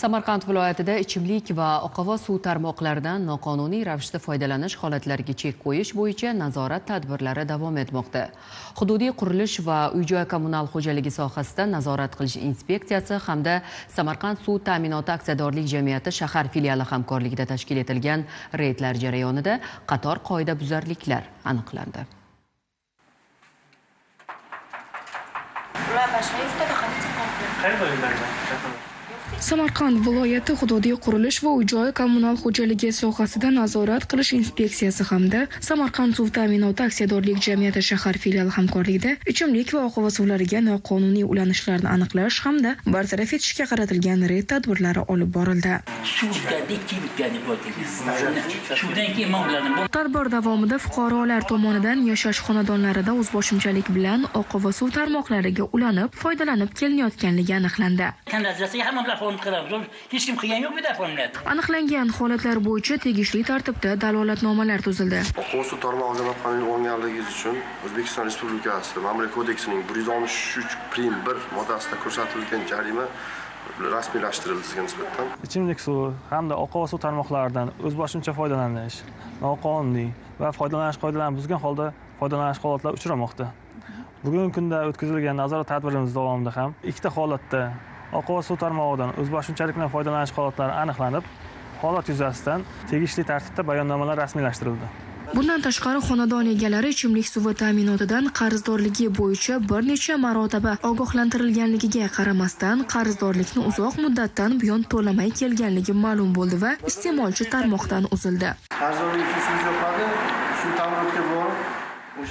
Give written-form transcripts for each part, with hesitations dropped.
Samarqand viloyatida ichimlik va oqova suv tarmoqlaridan noqonuniy ravishda foydalanish holatlariga chek qo'yish bo'yicha nazorat tadbirlari davom etmoqda. Hududiy qurilish va uy-joy kommunal xo'jaligi sohasida nazorat qilish inspeksiyasi hamda Samarqand suv ta'minoti aksiyadorlik jamiyati shahar filiali hamkorligida tashkil etilgan reydlar jarayonida qator qoidabuzarliklar aniqlandi. Samarqand viloyati hududiy qurilish va uy-joy kommunal xo'jaligi sohasida nazorat qilish inspeksiyasi hamda Samarqand suv ta'minoti aksiyadorlik jamiyati shahar filiali hamkorligida ichimlik va oqova suvlariga noqonuniy ulanishlarni aniqlash hamda bartaraf etishga qaratilgan reyd tadbirlari olib borildi. Tadbir davomida fuqarolar tomonidan yashash xonadonlarida o'zboshimchalik bilan oqova suv tarmoqlariga ulanib, foydalanib kelinayotganligi aniqlandi. Hech kim qilgan yo'q bu deformlar. Aniqlangan holatlar bo'yicha tegishli tartibda dalolatnomalar tuzildi. Oqova suv tarmog'iga qonuniy o'rganligingiz uchun O'zbekiston Respublikasi Ma'muriy kodeksining 163.1 moddasida ko'rsatilgan jarima rasmiylashtirildi sizga nisbatan. Ichimlik suvi hamda oqova suv tarmoqlaridan o'zboshimcha foydalanish, noqonuniy va foydalanish qoidalarini buzgan holda foydalanish holatlari uchramoqda. Bugungi kunda o'tkazilgan nazorat tadbirimiz davomida ham ikkita holatda oqova suv tarmog'idan o'zboshimchalik bilan foydalanish holatlari aniqlanib, holat yuzasidan tegishli tartibda bayonnomalar rasmiylashtirildi. Bundan tashqari xonadon egalari ichimlik suvi ta'minotidan qarzdorligi bo'yicha bir necha marotaba ogohlantirilganligiga qaramasdan qarzdorlikni uzoq muddatdan buyon to'lamay kelganligi ma'lum bo'ldi va iste'molchi tarmoqdan uzildi.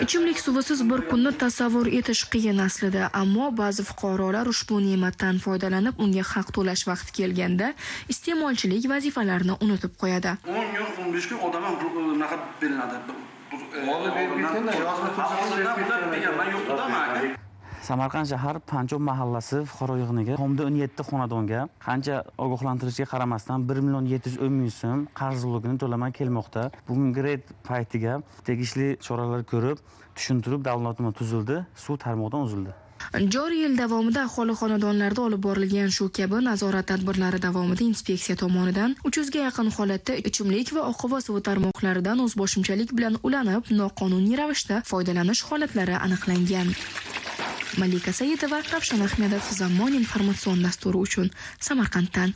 Ichimlik suvisiz bir kunni tasavvur etish qiyin aslida, ammo ba'zi fuqarolar ushbu ne'matdan foydalanib, unga haq to'lash vaqti kelganda iste'molchilik vazifalarini unutib qo'yadi. 10 yil 15 kun odam naqd beriladi. Samarqand shahar Panjov mahallasi fuqaro yig'iniga 17 xonadonga qancha ogohlantirishga qaramasdan 1.710.000 so'm qarzliligini to'lamay kelmoqda. Bugungi reyd paytiga tegishli choralar ko'rib, tushuntirib dalolatnoma tuzildi, suv tarmog'idan uzildi. Joriy yil davomida aholi xonadonlarda olib borilgan shu kabi nazorat tadbirlari davomida inspeksiya tomonidan 300 ga yaqin holatda ichimlik va oqova suv tarmoqlaridan o'zboshimchalik bilan ulanib, noqonuniy ravishda foydalanish holatlari aniqlangan. Malika Saidova, Ravshan Ahmedov, Zammon informatsion dasturi uchun Samarqanddan.